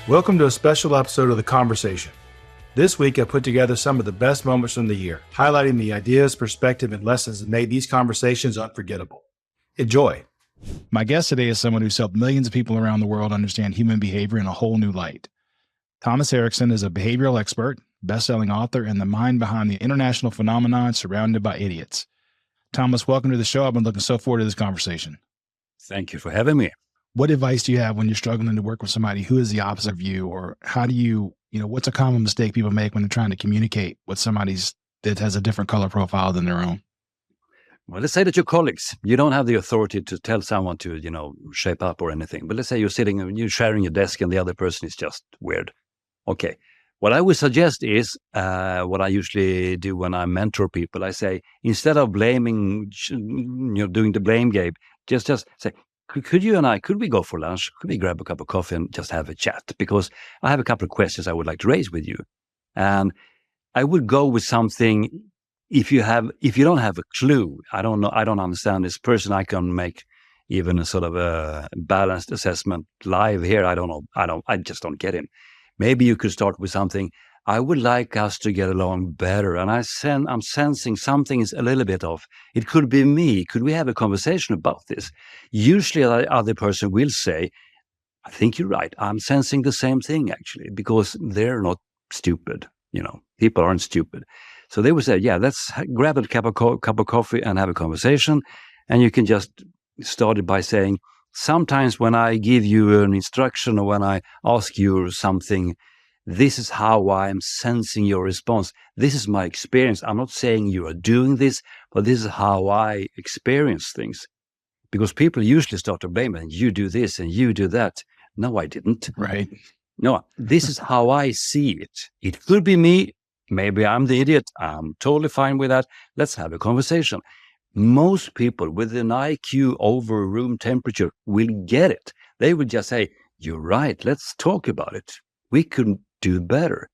Welcome to a special episode of The Conversation. This week I put together some of the best moments from the year, highlighting the ideas, perspective, and lessons that made these conversations unforgettable. Enjoy. My guest today is someone who's helped millions of people around the world understand human behavior in a whole new light. Thomas Erikson is a behavioral expert, best-selling author, and the mind behind the international phenomenon Surrounded by Idiots. Thomas, welcome to the show. I've been looking so forward to this conversation. Thank you for having me. What advice do you have when you're struggling to work with somebody who is the opposite of you? Or how do you, what's a common mistake people make when they're trying to communicate with somebody that has a different color profile than their own? Well, let's say that you're colleagues. You don't have the authority to tell someone to, shape up or anything. But let's say you're sitting and you're sharing your desk and the other person is just weird. Okay. What I would suggest is what I usually do when I mentor people. I say, instead of blaming, doing the blame game, just say, could you and I, could we go for lunch? Could we grab a cup of coffee and just have a chat? Because I have a couple of questions I would like to raise with you. And I would go with something, if you don't have a clue, I don't understand this person, I can make even a sort of a balanced assessment live here. I just don't get it. Maybe you could start with something, I would like us to get along better. And I'm sensing something is a little bit off. It could be me. Could we have a conversation about this? Usually the other person will say, I think you're right. I'm sensing the same thing, actually, because they're not stupid. People aren't stupid. So they would say, yeah, let's grab a cup of coffee and have a conversation. And you can just start it by saying, sometimes when I give you an instruction or when I ask you something, this is how I'm sensing your response. This is my experience. I'm not saying you are doing this, but this is how I experience things. Because people usually start to blame and you do this and you do that. No, I didn't. Right. No, this is how I see it. It could be me. Maybe I'm the idiot. I'm totally fine with that. Let's have a conversation. Most people with an IQ over room temperature will get it. They would just say, you're right. Let's talk about it. We could do better.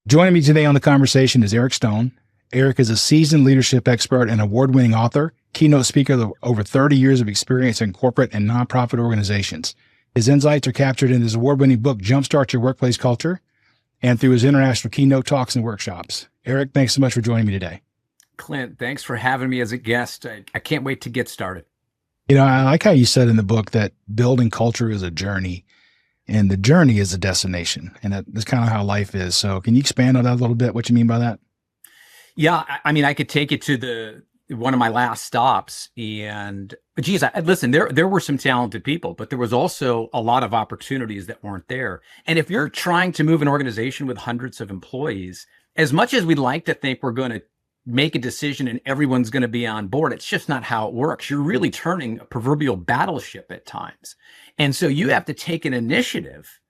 Joining me today on The Conversation is Erik Stone. Erik is a seasoned leadership expert and award-winning author, keynote speaker with over 30 years of experience in corporate and nonprofit organizations. His insights are captured in his award-winning book, Jumpstart Your Workplace Culture, and through his international keynote talks and workshops. Erik, thanks so much for joining me today. Clint, thanks for having me as a guest. I can't wait to get started. I like how you said in the book that building culture is a journey and the journey is a destination. And that's kind of how life is. So can you expand on that a little bit, what you mean by that? Yeah, I could take it to one of my last stops, and geez, listen, there were some talented people, but there was also a lot of opportunities that weren't there. And if you're trying to move an organization with hundreds of employees, as much as we'd like to think we're going to make a decision and everyone's going to be on board, it's just not how it works. You're really turning a proverbial battleship at times. And so you have to take an initiative,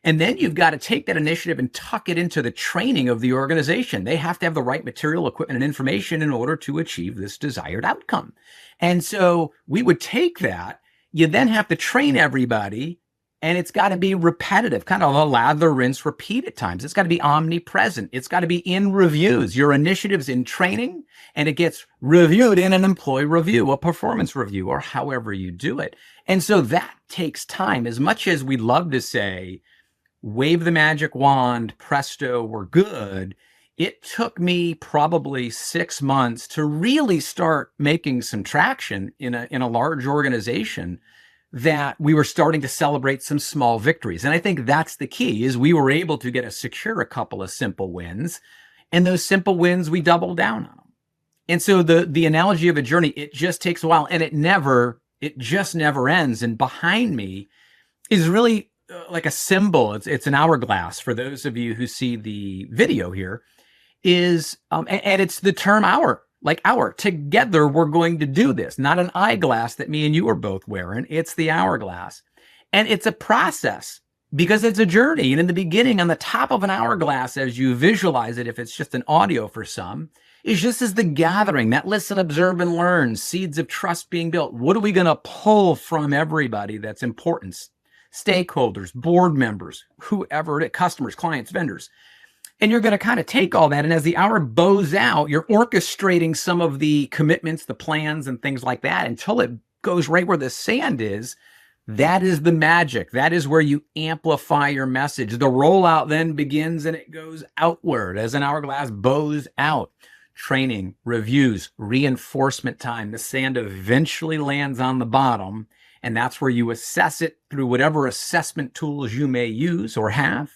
and then you've got to take that initiative and tuck it into the training of the organization. They have to have the right material, equipment, and information in order to achieve this desired outcome. And so we would take that. You then have to train everybody, and it's got to be repetitive, kind of a lather, rinse, repeat at times. It's got to be omnipresent. It's got to be in reviews. Your initiative's in training, and it gets reviewed in an employee review, a performance review, or however you do it. And so that takes time. As much as we'd love to say, wave the magic wand, presto, we're good, it took me probably 6 months to really start making some traction in a large organization, that we were starting to celebrate some small victories. And I think that's the key, is we were able to secure a couple of simple wins, and those simple wins, we doubled down on them. And so the analogy of a journey, it just takes a while, and it just never ends. And behind me is really like a symbol. It's an hourglass. For those of you who see the video here, is and it's the term hour. Like hour. Together, we're going to do this. Not an eyeglass that me and you are both wearing. It's the hourglass. And it's a process, because it's a journey. And in the beginning, on the top of an hourglass, as you visualize it, if it's just an audio for some, is just as the gathering, that listen, observe, and learn, seeds of trust being built. What are we going to pull from everybody that's important? Stakeholders, board members, whoever, customers, clients, vendors. And you're going to kind of take all that, and as the hour bows out, you're orchestrating some of the commitments, the plans, and things like that until it goes right where the sand is. That is the magic. That is where you amplify your message. The rollout then begins and it goes outward as an hourglass bows out. Training, reviews, reinforcement time. The sand eventually lands on the bottom, and that's where you assess it through whatever assessment tools you may use or have.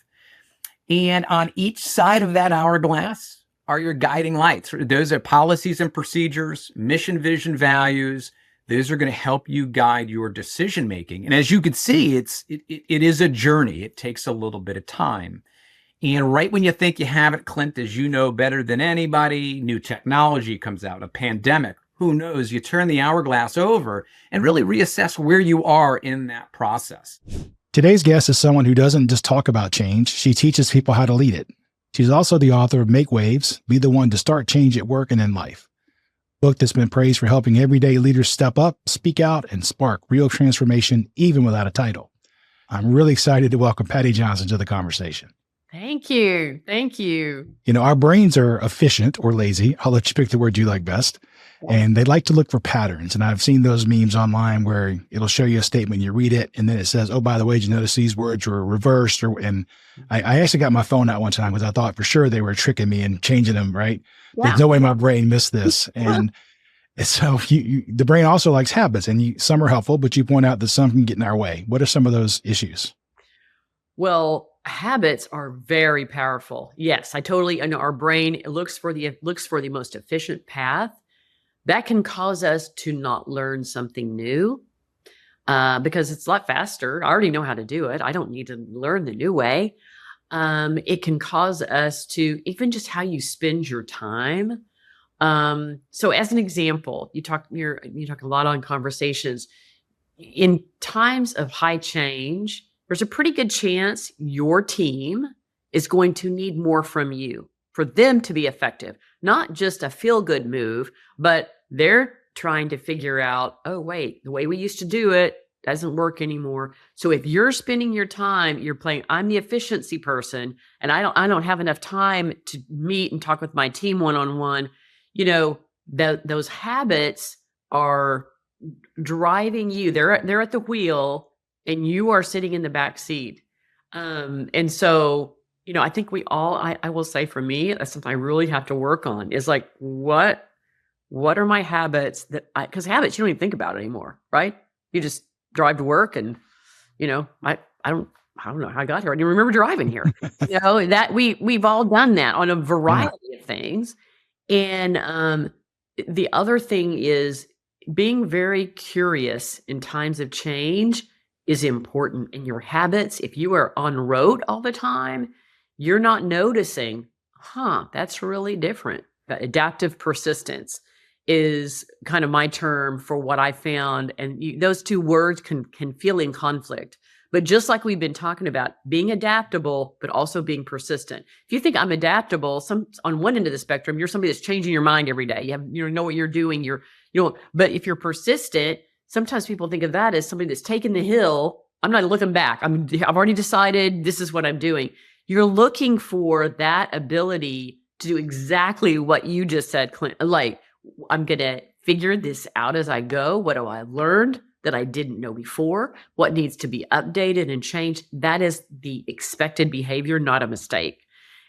And on each side of that hourglass are your guiding lights. Those are policies and procedures, mission, vision, values. Those are going to help you guide your decision making. And as you can see, it is a journey. It takes a little bit of time. And right when you think you have it, Clint, as you know better than anybody, new technology comes out, a pandemic, who knows? You turn the hourglass over and really reassess where you are in that process. Today's guest is someone who doesn't just talk about change. She teaches people how to lead it. She's also the author of Make Waves, Be the One to Start Change at Work and in Life. A book that's been praised for helping everyday leaders step up, speak out, and spark real transformation, even without a title. I'm really excited to welcome Patti Johnson to the conversation. Thank you. Thank you. You know, our brains are efficient or lazy. I'll let you pick the word you like best. And they like to look for patterns. And I've seen those memes online where it'll show you a statement, you read it, and then it says, oh, by the way, did you notice these words were reversed? And I actually got my phone out one time because I thought for sure they were tricking me and changing them, right? Yeah. There's no way my brain missed this. And so the brain also likes habits, and some are helpful, but you point out that some can get in our way. What are some of those issues? Well, habits are very powerful. Yes, I know our brain looks for the most efficient path. That can cause us to not learn something new because it's a lot faster. I already know how to do it. I don't need to learn the new way. It can cause us to even just how you spend your time. So as an example, you talk a lot on conversations. In times of high change, there's a pretty good chance your team is going to need more from you for them to be effective. Not just a feel-good move, but they're trying to figure out, oh, wait, the way we used to do it doesn't work anymore. So if you're spending your time, you're playing, I'm the efficiency person, and I don't have enough time to meet and talk with my team one-on-one, those habits are driving you. They're at the wheel, and you are sitting in the back seat. And so, I think we all, I will say for me, that's something I really have to work on is like, what are my habits because habits, you don't even think about anymore, right? You just drive to work and, I don't know how I got here. I didn't remember driving here. That we've all done that on a variety of things. And the other thing is being very curious in times of change is important in your habits. If you are on road all the time, you're not noticing, that's really different. That adaptive persistence is kind of my term for what I found. And those two words can feel in conflict. But just like we've been talking about, being adaptable, but also being persistent. If you think I'm adaptable, on one end of the spectrum, you're somebody that's changing your mind every day. You know what you're doing. But if you're persistent, sometimes people think of that as somebody that's taken the hill. I'm not looking back. I've already decided this is what I'm doing. You're looking for that ability to do exactly what you just said, Clint. Like, I'm going to figure this out as I go. What do I learned that I didn't know before? What needs to be updated and changed? That is the expected behavior, not a mistake.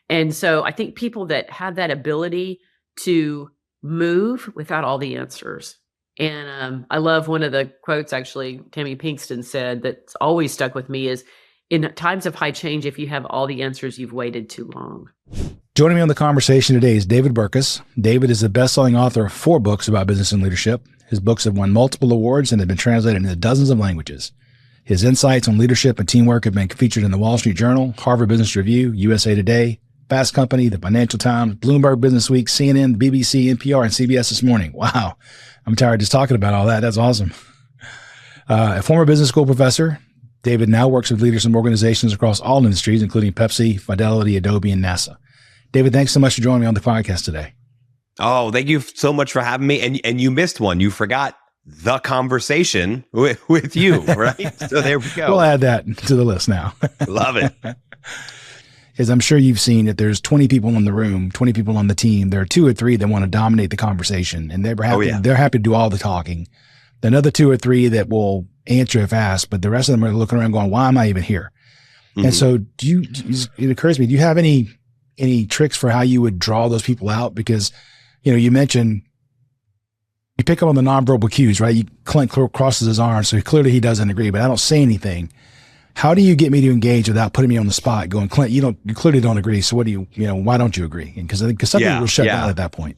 And so I think people that have that ability to move without all the answers. And I love one of the quotes, actually, Tammy Pinkston said that's always stuck with me is, in times of high change, if you have all the answers, you've waited too long. Joining me on the conversation today is David Burkus. David is the best-selling author of 4 books about business and leadership. His books have won multiple awards and have been translated into dozens of languages. His insights on leadership and teamwork have been featured in the Wall Street Journal, Harvard Business Review, USA Today, Fast Company, the Financial Times, Bloomberg Business Week, CNN, BBC, NPR, and CBS This Morning. Wow. I'm tired just talking about all that. That's awesome. A former business school professor, David now works with leaders from organizations across all industries, including Pepsi, Fidelity, Adobe, and NASA. David, thanks so much for joining me on the podcast today. Oh, thank you so much for having me. And you missed one. You forgot the conversation with you, right? So there we go. We'll add that to the list now. Love it. As I'm sure you've seen, if there's 20 people in the room, 20 people on the team, there are 2 or 3 that want to dominate the conversation, and they're happy to do all the talking. Another 2 or 3 that will answer if asked, but the rest of them are looking around going, why am I even here? And so it occurs to me, do you have any tricks for how you would draw those people out? Because, you mentioned you pick up on the nonverbal cues, right? Clint crosses his arms, so clearly he doesn't agree, but I don't say anything. How do you get me to engage without putting me on the spot going, Clint, you clearly don't agree. So what do why don't you agree? Because some people will shut down at that point.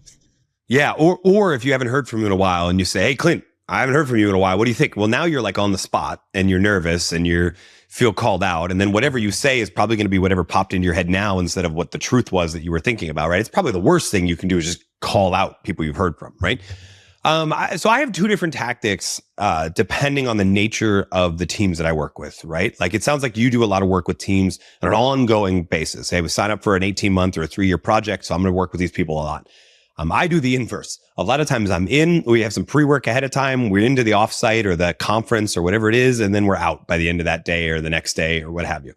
Yeah. Or if you haven't heard from him in a while and you say, hey, Clint, I haven't heard from you in a while. What do you think? Well, now you're like on the spot and you're nervous and you feel called out. And then whatever you say is probably going to be whatever popped into your head now instead of what the truth was that you were thinking about, right? It's probably the worst thing you can do is just call out people you've heard from, right? So I have 2 different tactics, depending on the nature of the teams that I work with, right? Like it sounds like you do a lot of work with teams on an ongoing basis. Hey, we sign up for an 18-month or a 3-year project, so I'm going to work with these people a lot. I do the inverse. A lot of times we have some pre-work ahead of time. We're into the offsite or the conference or whatever it is, and then we're out by the end of that day or the next day or what have you.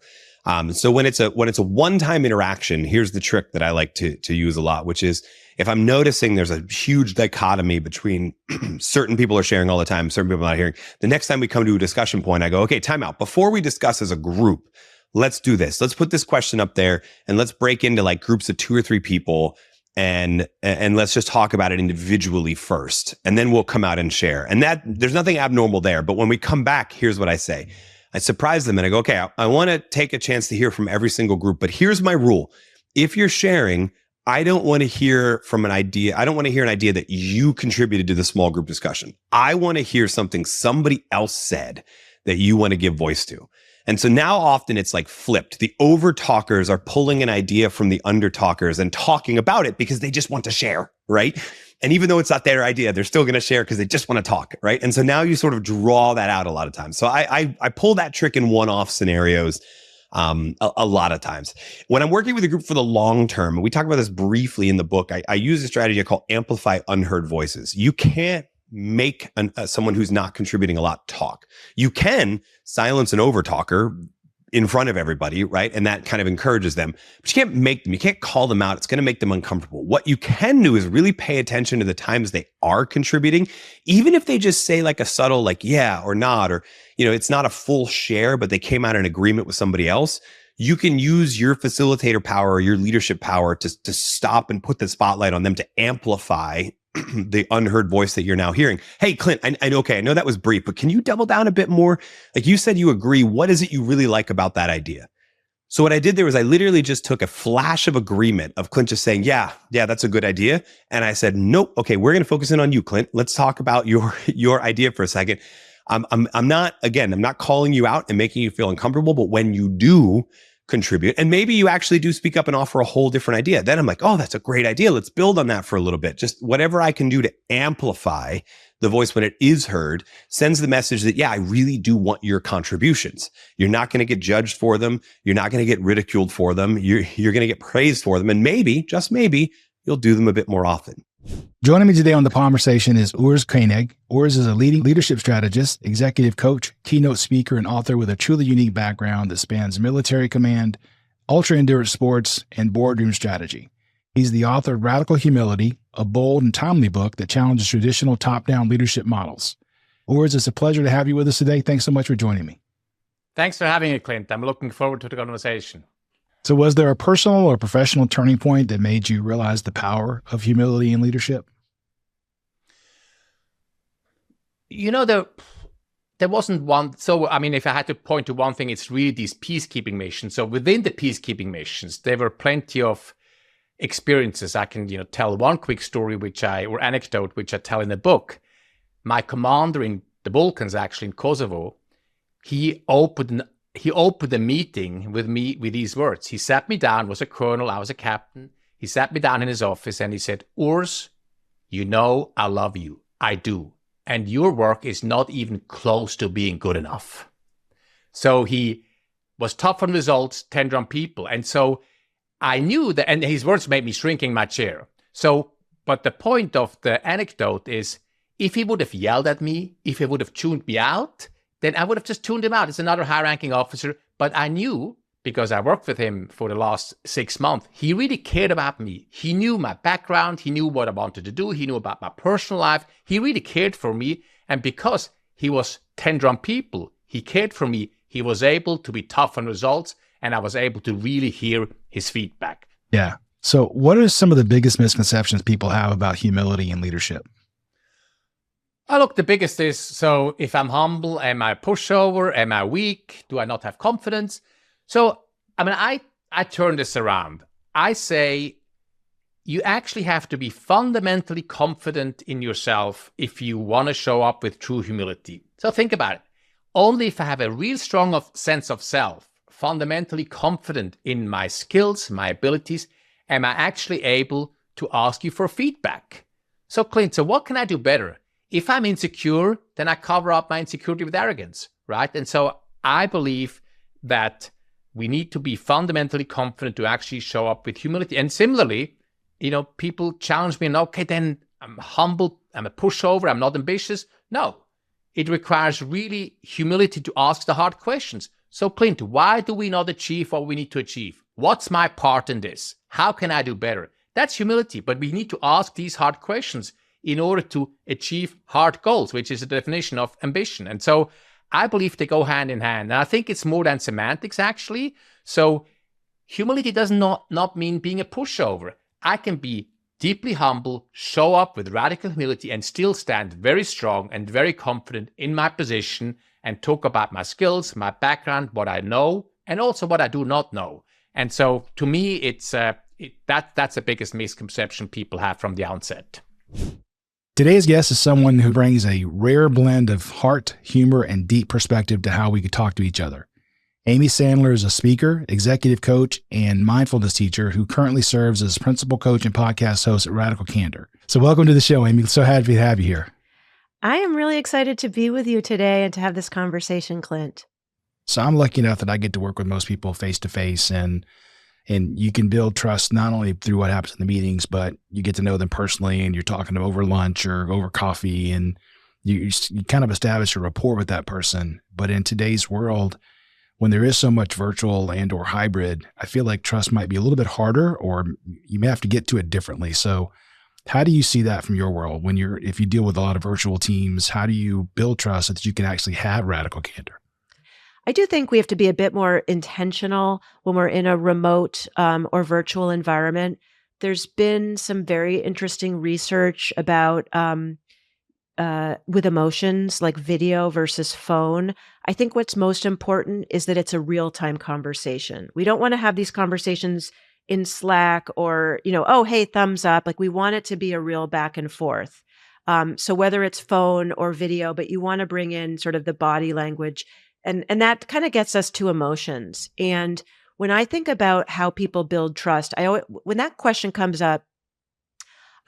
So when it's a one-time interaction, here's the trick that I like to use a lot, which is if I'm noticing there's a huge dichotomy between certain people are sharing all the time, certain people are not hearing, the next time we come to a discussion point, I go, okay, time out. Before we discuss as a group, let's do this. Let's put this question up there and let's break into like groups of 2 or 3 people and let's just talk about it individually first. And then we'll come out and share. And that there's nothing abnormal there. But when we come back, here's what I say. I surprise them and I go, okay, I want to take a chance to hear from every single group, but here's my rule. If you're sharing, I don't want to hear from an idea. I don't want to hear an idea that you contributed to the small group discussion. I want to hear something somebody else said that you want to give voice to. And so now often it's like flipped. The over talkers are pulling an idea from the under talkers and talking about it because they just want to share, right? And even though it's not their idea, they're still going to share because they just want to talk, right? And so now you sort of draw that out a lot of times. So I pull that trick in one-off scenarios a lot of times. When I'm working with a group for the long term, and we talk about this briefly in the book, I use a strategy I call amplify unheard voices. You can't make someone who's not contributing a lot talk. You can silence an over-talker in front of everybody, right? And that kind of encourages them. But you can't make them, you can't call them out. It's going to make them uncomfortable. What you can do is really pay attention to the times they are contributing, even if they just say like a subtle, like, yeah, or not, or, it's not a full share, but they came out in agreement with somebody else. You can use your facilitator power or your leadership power to stop and put the spotlight on them to amplify the unheard voice that you're now hearing. Hey, Clint, I know that was brief, but can you double down a bit more? Like you said, you agree. What is it you really like about that idea? So what I did there was I literally just took a flash of agreement of Clint just saying, yeah, that's a good idea. And I said, nope. Okay, we're going to focus in on you, Clint. Let's talk about your idea for a second. I'm not calling you out and making you feel uncomfortable, but when you do contribute, and maybe you actually do speak up and offer a whole different idea, then I'm like, oh, that's a great idea. Let's build on that for a little bit. Just whatever I can do to amplify the voice when it is heard sends the message that, yeah, I really do want your contributions. You're not going to get judged for them. You're not going to get ridiculed for them. You're going to get praised for them. And maybe, just maybe, you'll do them a bit more often. Joining me today on the conversation is Urs Koenig. Urs is a leading leadership strategist, executive coach, keynote speaker, and author with a truly unique background that spans military command, ultra-endurance sports, and boardroom strategy. He's the author of Radical Humility, a bold and timely book that challenges traditional top-down leadership models. Urs, it's a pleasure to have you with us today. Thanks so much for joining me. Thanks for having me, Clint. I'm looking forward to the conversation. So was there a personal or professional turning point that made you realize the power of humility in leadership? There wasn't one. So, if I had to point to one thing, it's really these peacekeeping missions. So within the peacekeeping missions, there were plenty of experiences. I can, tell one quick story, or anecdote, which I tell in the book. My commander in the Balkans, actually in Kosovo, he opened a meeting with me with these words. He sat me down, was a colonel, I was a captain. He sat me down in his office and he said, Urs, I love you. I do. And your work is not even close to being good enough. So he was tough on results, tender on people. And so I knew that, and his words made me shrink in my chair. So, but the point of the anecdote is, if he would have yelled at me, if he would have tuned me out, then I would have just tuned him out. It's another high-ranking officer. But I knew, because I worked with him for the last 6 months, he really cared about me. He knew my background. He knew what I wanted to do. He knew about my personal life. He really cared for me. And because he was tender on people, he cared for me, he was able to be tough on results, and I was able to really hear his feedback. Yeah. So what are some of the biggest misconceptions people have about humility and leadership? Oh, look, the biggest is, so if I'm humble, am I a pushover? Am I weak? Do I not have confidence? So, I mean, I turn this around. I say you actually have to be fundamentally confident in yourself if you want to show up with true humility. So think about it. Only if I have a real strong sense of self, fundamentally confident in my skills, my abilities, am I actually able to ask you for feedback. So Clint, so what can I do better? If I'm insecure, then I cover up my insecurity with arrogance, right? And so I believe that we need to be fundamentally confident to actually show up with humility. And similarly, people challenge me and, okay, then I'm humble, I'm a pushover, I'm not ambitious. No, it requires really humility to ask the hard questions. So Clint, why do we not achieve what we need to achieve? What's my part in this? How can I do better? That's humility, but we need to ask these hard questions in order to achieve hard goals, which is the definition of ambition. And so I believe they go hand in hand. And I think it's more than semantics, actually. So humility does not mean being a pushover. I can be deeply humble, show up with radical humility, and still stand very strong and very confident in my position and talk about my skills, my background, what I know, and also what I do not know. And so to me, that's the biggest misconception people have from the outset. Today's guest is someone who brings a rare blend of heart, humor, and deep perspective to how we could talk to each other. Amy Sandler is a speaker, executive coach, and mindfulness teacher who currently serves as principal coach and podcast host at Radical Candor. So welcome to the show, Amy. So happy to have you here. I am really excited to be with you today and to have this conversation, Clint. So I'm lucky enough that I get to work with most people face to face, and you can build trust not only through what happens in the meetings, but you get to know them personally, and you're talking to them over lunch or over coffee, and you kind of establish a rapport with that person. But in today's world, when there is so much virtual and or hybrid, I feel like trust might be a little bit harder, or you may have to get to it differently. So how do you see that from your world if you deal with a lot of virtual teams? How do you build trust so that you can actually have radical candor? I do think we have to be a bit more intentional when we're in a remote or virtual environment. There's been some very interesting research about with emotions, like video versus phone. I think what's most important is that it's a real-time conversation. We don't want to have these conversations in Slack or, oh, hey, thumbs up. Like, we want it to be a real back and forth. So whether it's phone or video, but you want to bring in sort of the body language. And that kind of gets us to emotions. And when I think about how people build trust, when that question comes up,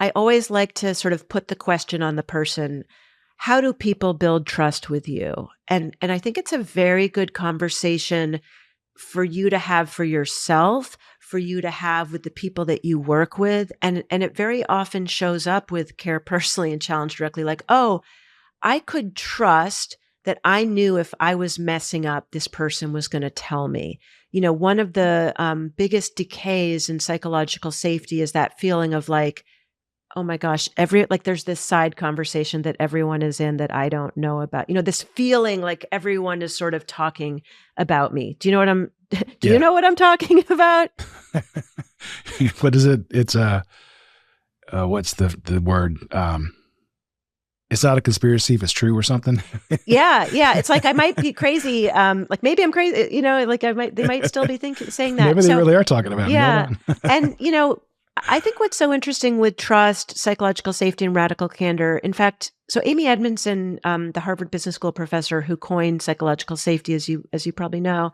I always like to sort of put the question on the person. How do people build trust with you? And I think it's a very good conversation for you to have for yourself, for you to have with the people that you work with. And it very often shows up with Care Personally and Challenge Directly, like, oh, I could trust that I knew if I was messing up, this person was going to tell me. One of the biggest decays in psychological safety is that feeling of like, oh my gosh, there's this side conversation that everyone is in that I don't know about. This feeling like everyone is sort of talking about me. Do you know what I'm talking about? What is it? It's what's the word? It's not a conspiracy if it's true or something. Yeah. It's like I might be crazy. Like maybe I'm crazy. They might still be saying that. Maybe they really are talking about me. Yeah, and I think what's so interesting with trust, psychological safety, and radical candor. In fact, so Amy Edmondson, the Harvard Business School professor who coined psychological safety, as you probably know,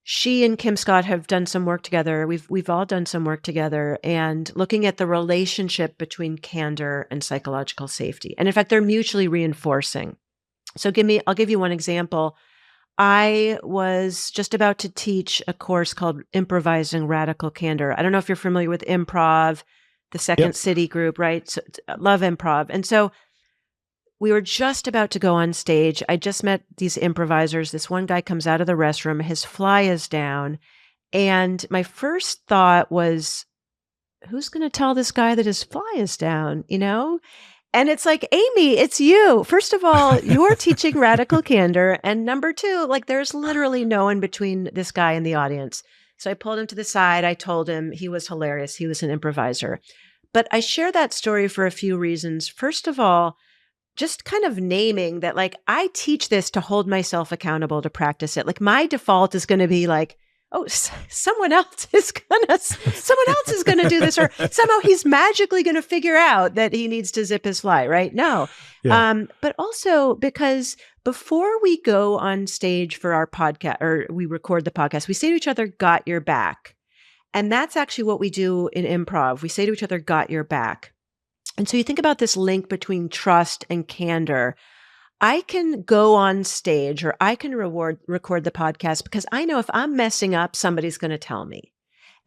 she and Kim Scott have done some work together. We've all done some work together, and looking at the relationship between candor and psychological safety. And in fact, they're mutually reinforcing. So I'll give you one example. I was just about to teach a course called Improvising Radical Candor. I don't know if you're familiar with improv, the Second City group, right? So, love improv. And so we were just about to go on stage. I just met these improvisers. This one guy comes out of the restroom. His fly is down. And my first thought was, who's going to tell this guy that his fly is down, And it's like, Amy, it's you. First of all, you're teaching radical candor. And number two, like there's literally no one between this guy and the audience. So I pulled him to the side. I told him he was hilarious. He was an improviser. But I share that story for a few reasons. First of all, just kind of naming that, like, I teach this to hold myself accountable to practice it. Like my default is going to be like, oh, someone else is gonna do this, or somehow he's magically gonna figure out that he needs to zip his fly, right? No. Yeah. But also because before we go on stage for our podcast or we record the podcast, we say to each other, got your back. And that's actually what we do in improv. We say to each other, got your back. And so you think about this link between trust and candor. I can go on stage or I can record the podcast because I know if I'm messing up, somebody's going to tell me.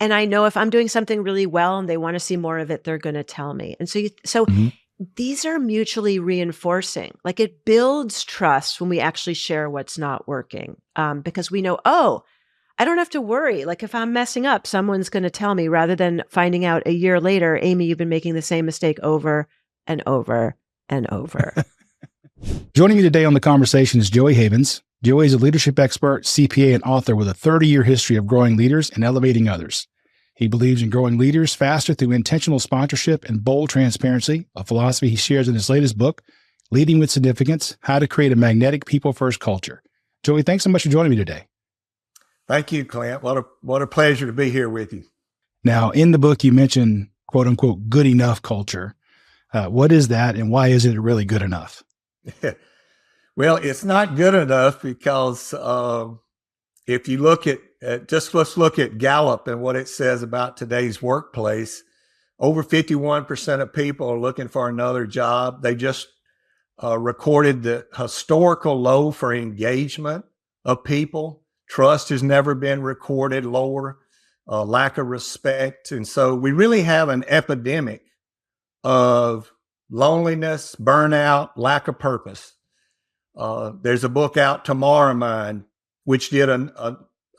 And I know if I'm doing something really well and they want to see more of it, they're going to tell me. And so these are mutually reinforcing. Like it builds trust when we actually share what's not working because we know, oh, I don't have to worry. Like if I'm messing up, someone's going to tell me rather than finding out a year later, Amy, you've been making the same mistake over and over and over. Joining me today on the conversation is Joey Havens. Joey is a leadership expert, CPA, and author with a 30-year history of growing leaders and elevating others. He believes in growing leaders faster through intentional sponsorship and bold transparency, a philosophy he shares in his latest book, Leading with Significance, How to Create a Magnetic People-First Culture. Joey, thanks so much for joining me today. Thank you, Clint. What a pleasure to be here with you. Now, in the book, you mentioned, quote unquote, good enough culture. What is that and why is it really good enough? Well, it's not good enough because if you look at let's look at Gallup and what it says about today's workplace. Over 51% of people are looking for another job. They just recorded the historical low for engagement of people. Trust has never been recorded lower, lack of respect. And so we really have an epidemic of loneliness, burnout, lack of purpose. There's a book out tomorrow, mine, which did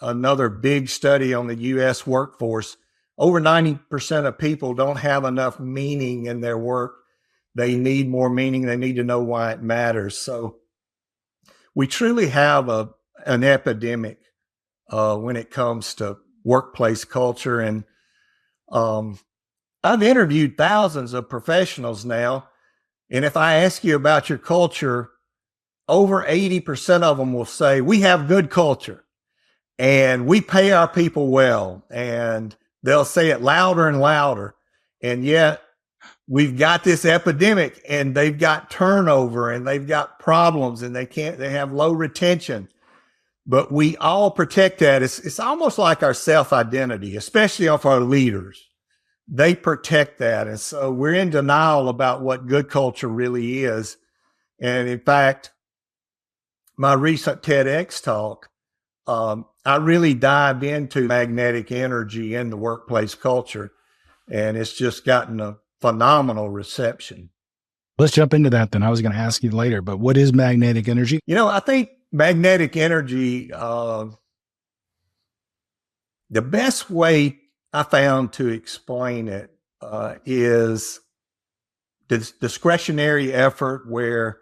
another big study on the U.S. workforce. Over 90% of people don't have enough meaning in their work. They need more meaning. They need to know why it matters. So we truly have an epidemic when it comes to workplace culture. And I've interviewed thousands of professionals now. And if I ask you about your culture, over 80% of them will say, we have good culture and we pay our people well. And they'll say it louder and louder. And yet we've got this epidemic and they've got turnover and they've got problems and they have low retention. But we all protect that. It's almost like our self-identity, especially of our leaders. They protect that. And so we're in denial about what good culture really is. And in fact, my recent TEDx talk, I really dived into magnetic energy in the workplace culture, and it's just gotten a phenomenal reception. Let's jump into that then. I was going to ask you later, but what is magnetic energy? I think magnetic energy, the best way I found to explain it is this discretionary effort where,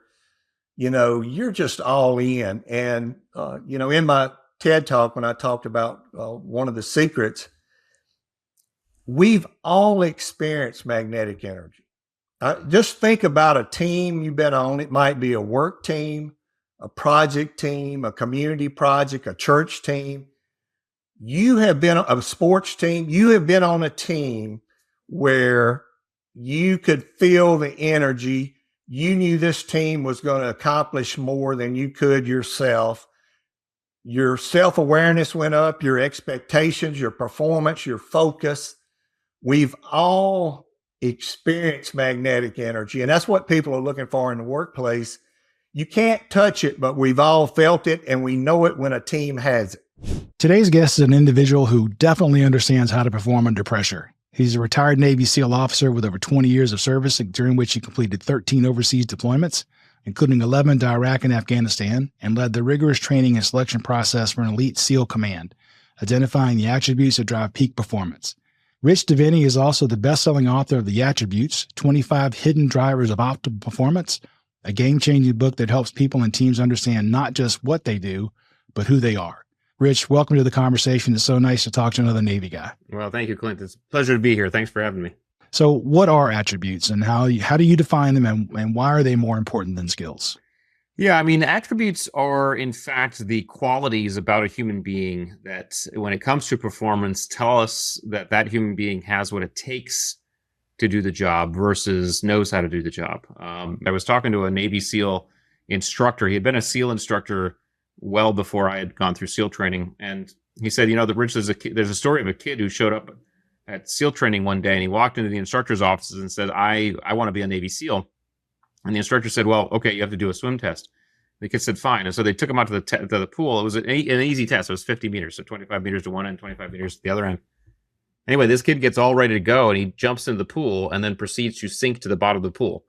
you're just all in. And, in my TED Talk, when I talked about one of the secrets, we've all experienced magnetic energy. Just think about a team you've been on. It might be a work team, a project team, a community project, a church team. You have been a sports team. You have been on a team where you could feel the energy. You knew this team was going to accomplish more than you could yourself. Your self-awareness went up, your expectations, your performance, your focus. We've all experienced magnetic energy, and that's what people are looking for in the workplace. You can't touch it, but we've all felt it, and we know it when a team has it. Today's guest is an individual who definitely understands how to perform under pressure. He's a retired Navy SEAL officer with over 20 years of service, during which he completed 13 overseas deployments, including 11 to Iraq and Afghanistan, and led the rigorous training and selection process for an elite SEAL command, identifying the attributes that drive peak performance. Rich Devaney is also the best-selling author of The Attributes, 25 Hidden Drivers of Optimal Performance, a game-changing book that helps people and teams understand not just what they do, but who they are. Rich, welcome to the conversation. It's so nice to talk to another Navy guy. Well, thank you, Clint. It's a pleasure to be here. Thanks for having me. So what are attributes and how do you define them and why are they more important than skills? Yeah, I mean, attributes are, in fact, the qualities about a human being that, when it comes to performance, tell us that that human being has what it takes to do the job versus knows how to do the job. I was talking to a Navy SEAL instructor. He had been a SEAL instructor well before I had gone through SEAL training. And he said, Rich, there's a story of a kid who showed up at SEAL training one day and he walked into the instructor's offices and said, I want to be a Navy SEAL. And the instructor said, well, okay, you have to do a swim test. The kid said, fine. And so they took him out to the pool. It was an easy test. It was 50 meters. So 25 meters to one end, 25 meters to the other end. Anyway, this kid gets all ready to go and he jumps into the pool and then proceeds to sink to the bottom of the pool.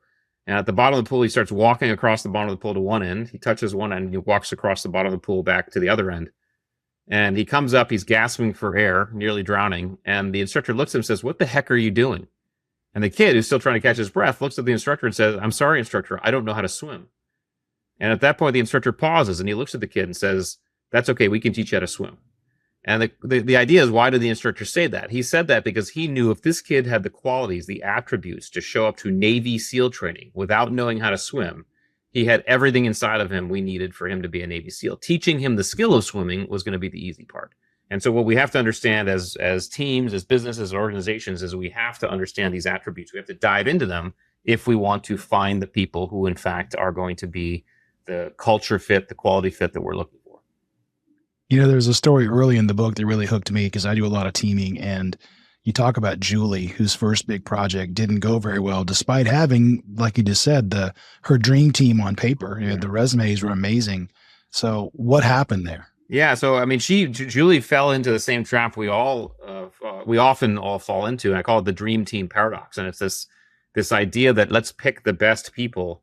And at the bottom of the pool, he starts walking across the bottom of the pool to one end. He touches one end and he walks across the bottom of the pool back to the other end. And he comes up, he's gasping for air, nearly drowning. And the instructor looks at him and says, what the heck are you doing? And the kid, who's still trying to catch his breath, looks at the instructor and says, I'm sorry, instructor, I don't know how to swim. And at that point, the instructor pauses and he looks at the kid and says, that's okay, we can teach you how to swim. And the idea is, why did the instructor say that? He said that because he knew if this kid had the qualities, the attributes to show up to Navy SEAL training without knowing how to swim, he had everything inside of him we needed for him to be a Navy SEAL. Teaching him the skill of swimming was going to be the easy part. And so what we have to understand as teams, as businesses, organizations, is we have to understand these attributes. We have to dive into them if we want to find the people who, in fact, are going to be the culture fit, the quality fit that we're looking for. There's a story early in the book that really hooked me because I do a lot of teaming, and you talk about Julie, whose first big project didn't go very well, despite having, like you just said, her dream team on paper. The resumes were amazing. So what happened there? Yeah, so I mean, Julie fell into the same trap we often all fall into, and I call it the dream team paradox. And it's this idea that let's pick the best people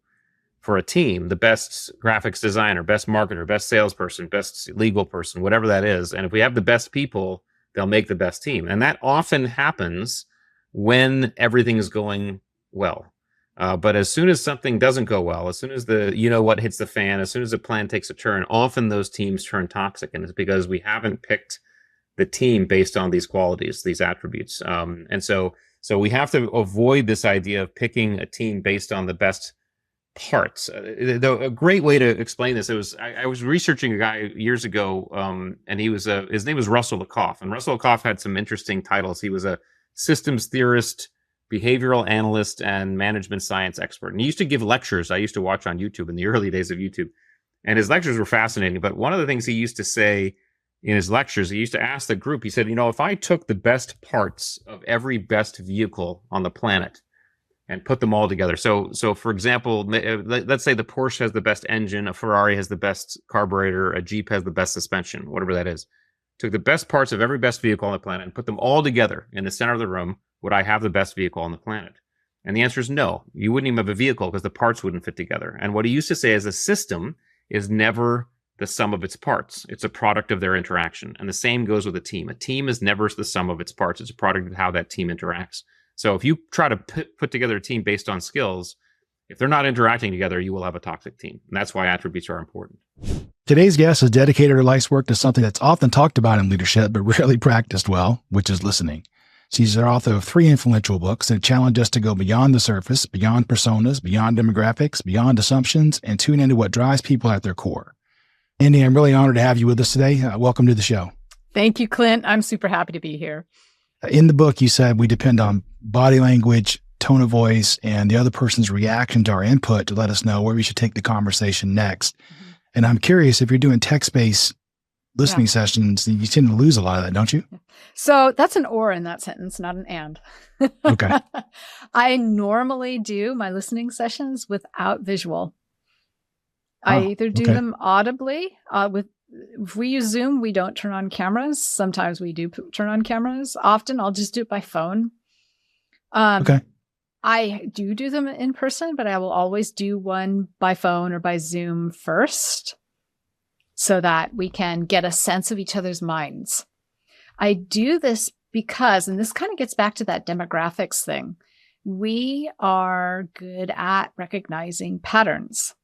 for a team, the best graphics designer, best marketer, best salesperson, best legal person, whatever that is. And if we have the best people, they'll make the best team. And that often happens when everything is going well. But as soon as something doesn't go well, as soon as what hits the fan, as soon as the plan takes a turn, often those teams turn toxic. And it's because we haven't picked the team based on these qualities, these attributes. And so we have to avoid this idea of picking a team based on the best parts. A great way to explain this, I was researching a guy years ago, and his name was Russell Lakoff. And Russell Lakoff had some interesting titles. He was a systems theorist, behavioral analyst, and management science expert. And he used to give lectures I used to watch on YouTube in the early days of YouTube. And his lectures were fascinating. But one of the things he used to say in his lectures, he used to ask the group, he said, if I took the best parts of every best vehicle on the planet and put them all together. So for example, let's say the Porsche has the best engine, a Ferrari has the best carburetor, a Jeep has the best suspension, whatever that is. Took the best parts of every best vehicle on the planet and put them all together in the center of the room. Would I have the best vehicle on the planet? And the answer is no. You wouldn't even have a vehicle because the parts wouldn't fit together. And what he used to say is a system is never the sum of its parts. It's a product of their interaction. And the same goes with a team. A team is never the sum of its parts. It's a product of how that team interacts. So if you try to put together a team based on skills, if they're not interacting together, you will have a toxic team. And that's why attributes are important. Today's guest has dedicated her life's work to something that's often talked about in leadership, but rarely practiced well, which is listening. She's the author of 3 influential books that challenge us to go beyond the surface, beyond personas, beyond demographics, beyond assumptions, and tune into what drives people at their core. Indy, I'm really honored to have you with us today. Welcome to the show. Thank you, Clint. I'm super happy to be here. In the book, you said we depend on body language, tone of voice, and the other person's reaction to our input to let us know where we should take the conversation next. Mm-hmm. And I'm curious, if you're doing text-based listening sessions, you tend to lose a lot of that, don't you? So that's an or in that sentence, not an and. Okay. I normally do my listening sessions without visual. I either do them audibly. If we use Zoom, we don't turn on cameras. Sometimes we do turn on cameras. Often I'll just do it by phone. I do them in person, but I will always do one by phone or by Zoom first so that we can get a sense of each other's minds. I do this because, and this kind of gets back to that demographics thing, we are good at recognizing patterns.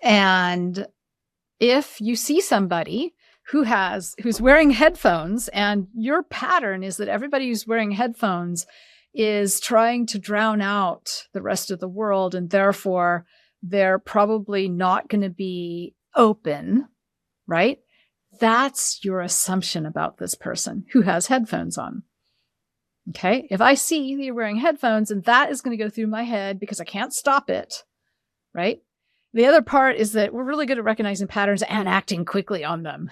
And if you see somebody who's wearing headphones, and your pattern is that everybody who's wearing headphones is trying to drown out the rest of the world, and therefore they're probably not going to be open, right? That's your assumption about this person who has headphones on. Okay. If I see that you're wearing headphones, and that is going to go through my head because I can't stop it, right? The other part is that we're really good at recognizing patterns and acting quickly on them.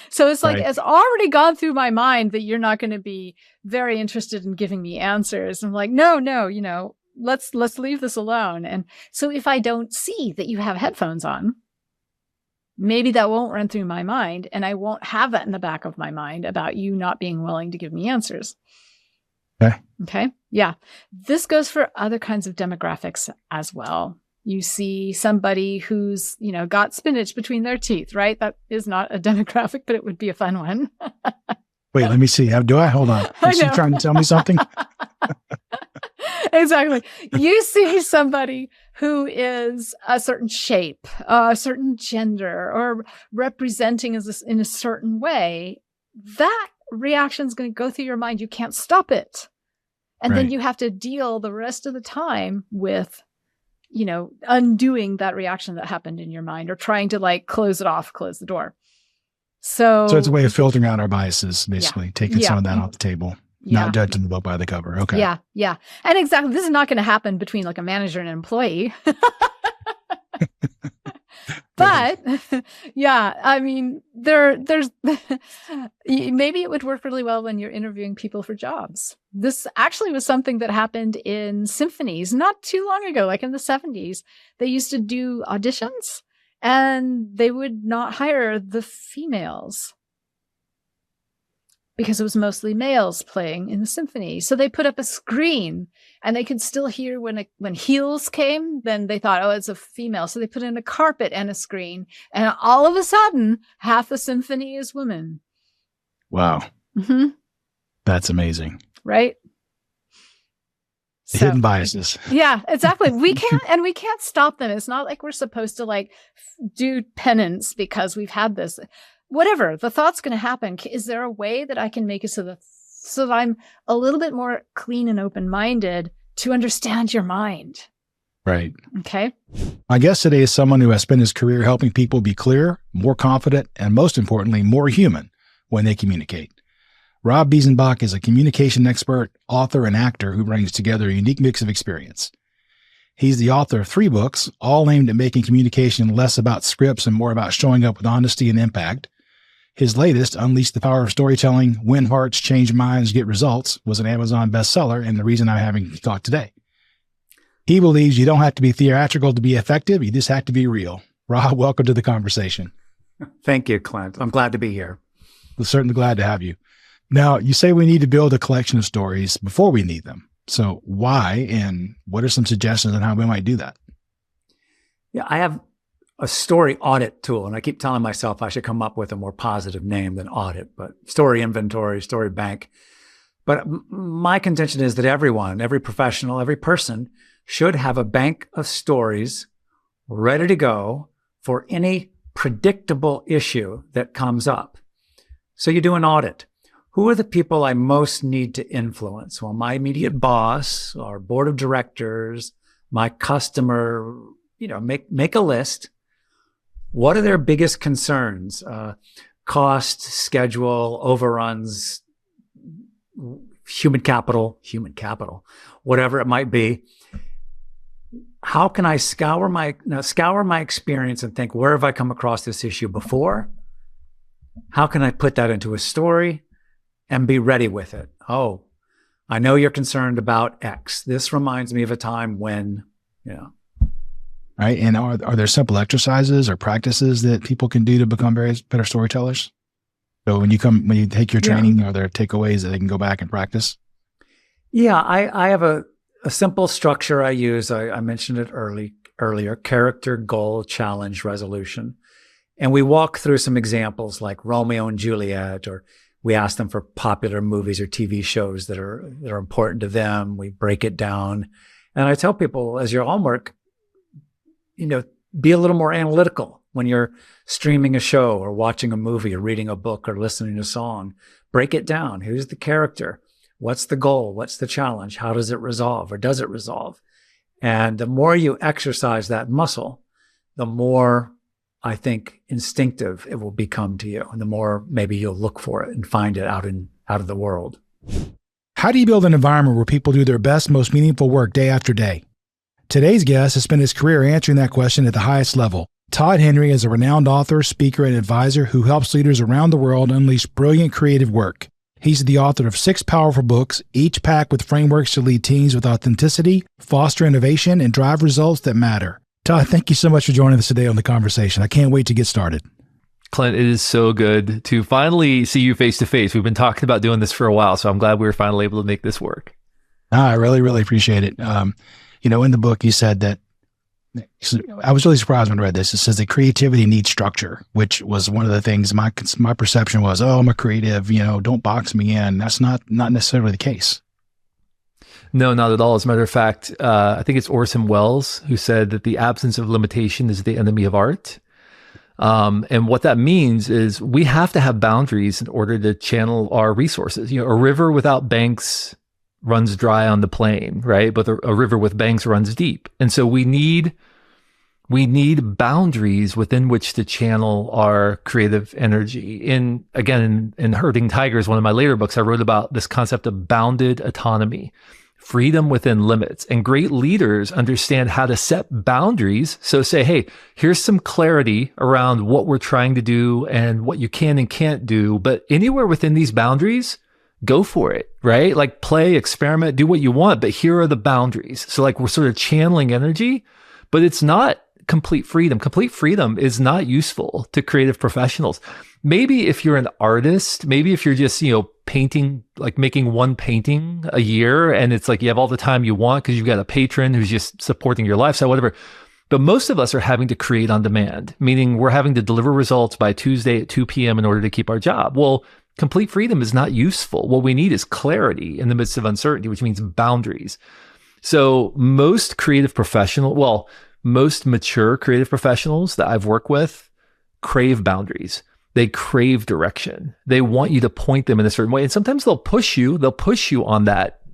So it's like, it's already gone through my mind that you're not going to be very interested in giving me answers. I'm like, no, let's leave this alone. And so if I don't see that you have headphones on, maybe that won't run through my mind, and I won't have that in the back of my mind about you not being willing to give me answers. Okay. Yeah. This goes for other kinds of demographics as well. You see somebody who's, got spinach between their teeth, right? That is not a demographic, but it would be a fun one. Wait, let me see. Do I? Hold on. Is she trying to tell me something? Exactly. You see somebody who is a certain shape, a certain gender, or representing in a certain way. That reaction is going to go through your mind. You can't stop it. And then you have to deal the rest of the time with undoing that reaction that happened in your mind, or trying to close it off, close the door. So it's a way of filtering out our biases, basically, taking some of that off the table, not judging the book by the cover. Okay. Yeah. Yeah. And exactly. This is not going to happen between a manager and an employee. But yeah, I mean, there's maybe it would work really well when you're interviewing people for jobs. This actually was something that happened in symphonies not too long ago, in the 70s. They used to do auditions, and they would not hire the females because it was mostly males playing in the symphony. So they put up a screen, and they could still hear when heels came. Then they thought, oh, it's a female. So they put in a carpet and a screen, and all of a sudden, half the symphony is women. Wow. Mm-hmm. That's amazing. Right? Hidden biases. Yeah, exactly. We can't stop them. It's not like we're supposed to do penance because we've had this. Whatever, the thought's going to happen. Is there a way that I can make it so that I'm a little bit more clean and open-minded to understand your mind? Right. Okay. My guest today is someone who has spent his career helping people be clear, more confident, and most importantly, more human when they communicate. Rob Biesenbach is a communication expert, author, and actor who brings together a unique mix of experience. He's the author of 3 books, all aimed at making communication less about scripts and more about showing up with honesty and impact. His latest, Unleash the Power of Storytelling, Win Hearts, Change Minds, Get Results, was an Amazon bestseller and the reason I'm having you talk today. He believes you don't have to be theatrical to be effective. You just have to be real. Rob, welcome to the conversation. Thank you, Clint. I'm glad to be here. We're certainly glad to have you. Now, you say we need to build a collection of stories before we need them. So why, and what are some suggestions on how we might do that? Yeah, I have a story audit tool, and I keep telling myself I should come up with a more positive name than audit, but story inventory, story bank. But my contention is that everyone, every professional, every person should have a bank of stories ready to go for any predictable issue that comes up. So you do an audit. Who are the people I most need to influence? Well, my immediate boss, our board of directors, my customer, make a list. What are their biggest concerns? Cost, schedule, overruns, human capital, whatever it might be. How can I scour my experience and think, where have I come across this issue before? How can I put that into a story and be ready with it? Oh, I know you're concerned about X. This reminds me of a time when, Right. And are there simple exercises or practices that people can do to become better storytellers? So when you take your training, are there takeaways that they can go back and practice? Yeah, I have a simple structure I use. I mentioned it earlier, character, goal, challenge, resolution. And we walk through some examples like Romeo and Juliet, or We ask them for popular movies or TV shows that are important to them. We break it down. And I tell people, as your homework, be a little more analytical when you're streaming a show or watching a movie or reading a book or listening to a song. Break it down. Who's the character? What's the goal? What's the challenge? How does it resolve, or does it resolve? And the more you exercise that muscle, the more, I think, instinctive it will become to you, and the more maybe you'll look for it and find it out of the world. How do you build an environment where people do their best, most meaningful work day after day? Today's guest has spent his career answering that question at the highest level. Todd Henry is a renowned author, speaker, and advisor who helps leaders around the world unleash brilliant creative work. He's the author of 6 powerful books, each packed with frameworks to lead teams with authenticity, foster innovation, and drive results that matter. Todd, thank you so much for joining us today on The Conversation. I can't wait to get started. Clint, it is so good to finally see you face to face. We've been talking about doing this for a while, so I'm glad we were finally able to make this work. I really, really appreciate it. In the book, you said that, I was really surprised when I read this. It says that creativity needs structure, which was one of the things my perception was, I'm a creative, don't box me in. That's not necessarily the case. No, not at all. As a matter of fact, I think it's Orson Welles who said that the absence of limitation is the enemy of art. And what that means is we have to have boundaries in order to channel our resources. A river without banks runs dry on the plain, right? But a river with banks runs deep. And so we need boundaries within which to channel our creative energy. In Herding Tigers, one of my later books, I wrote about this concept of bounded autonomy, freedom within limits. And great leaders understand how to set boundaries. So say, hey, here's some clarity around what we're trying to do and what you can and can't do. But anywhere within these boundaries, go for it, right? Like play, experiment, do what you want, but here are the boundaries. So like we're sort of channeling energy, but it's not complete freedom. Complete freedom is not useful to creative professionals. Maybe if you're an artist, maybe if you're just, painting, like making one painting a year, and it's like you have all the time you want because you've got a patron who's just supporting your lifestyle, whatever. But most of us are having to create on demand, meaning we're having to deliver results by Tuesday at 2 p.m. in order to keep our job. Well, complete freedom is not useful. What we need is clarity in the midst of uncertainty, which means boundaries. So most mature creative professionals that I've worked with crave boundaries. They crave direction. They want you to point them in a certain way. And sometimes they'll push you on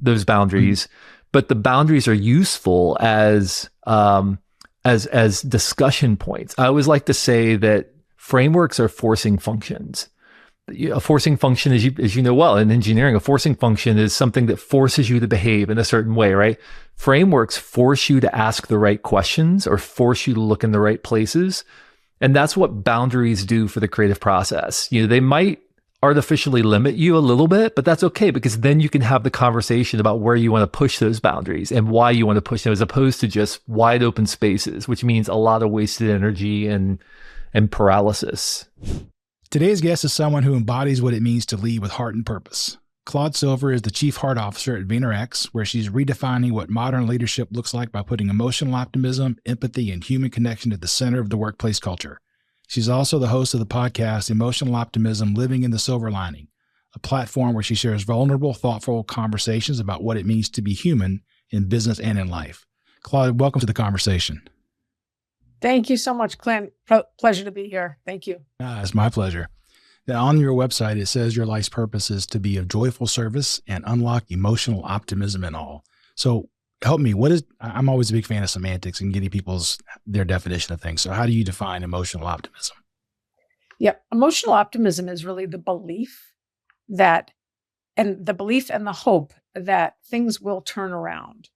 those boundaries, but the boundaries are useful as discussion points. I always like to say that frameworks are forcing functions. A forcing function, as you know well, in engineering, a forcing function is something that forces you to behave in a certain way, right? Frameworks force you to ask the right questions or force you to look in the right places. And that's what boundaries do for the creative process. They might artificially limit you a little bit, but that's okay, because then you can have the conversation about where you want to push those boundaries and why you want to push them, as opposed to just wide open spaces, which means a lot of wasted energy and paralysis. Today's guest is someone who embodies what it means to lead with heart and purpose. Claude Silver is the Chief Heart Officer at VaynerX, where she's redefining what modern leadership looks like by putting emotional optimism, empathy, and human connection at the center of the workplace culture. She's also the host of the podcast Emotional Optimism: Living in the Silver Lining, a platform where she shares vulnerable, thoughtful conversations about what it means to be human in business and in life. Claude, welcome to The Conversation. Thank you so much, Clint. Pleasure to be here. Thank you. It's my pleasure. Now, on your website, it says your life's purpose is to be of joyful service and unlock emotional optimism in all. So help me. I'm always a big fan of semantics and getting their definition of things. So how do you define emotional optimism? Yeah. Emotional optimism is really the belief and the hope that things will turn around.